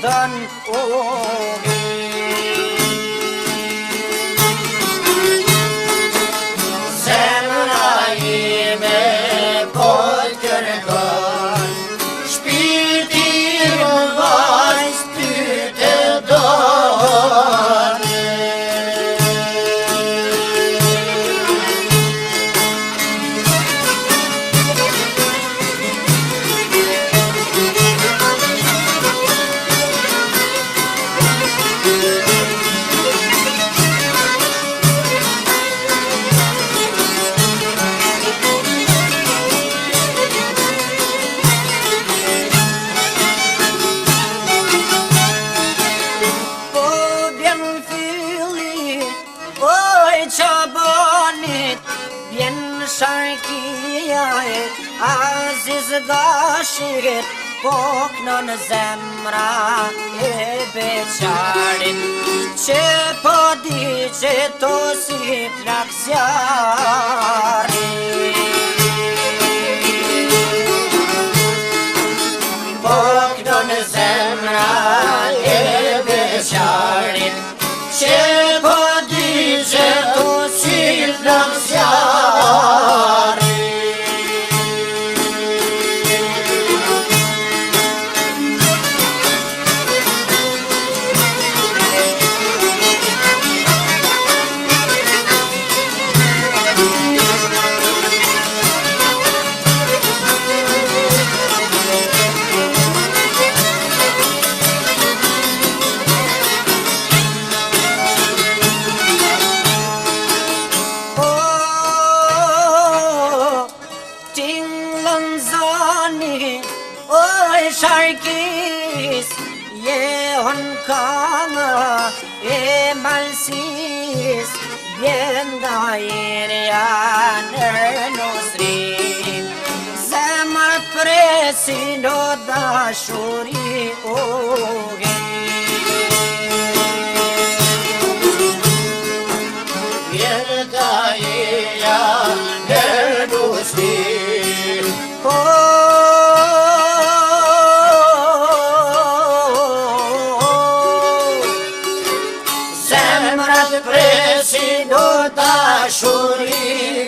dën zemra ime po kërkon, shpirti më vajz ty të don. Sharkia e aziz dashit, po kënon zemra e beqarit, që po di që to si flaksjari. Po kënon zemra e beqarit, që po di që to si flaksjari. Sharkis jehon kanga e malsis, bjenda irja nër nosrin, zemër presin o dashuri oge. Bjenda irja nër nosrin, presin o dashuri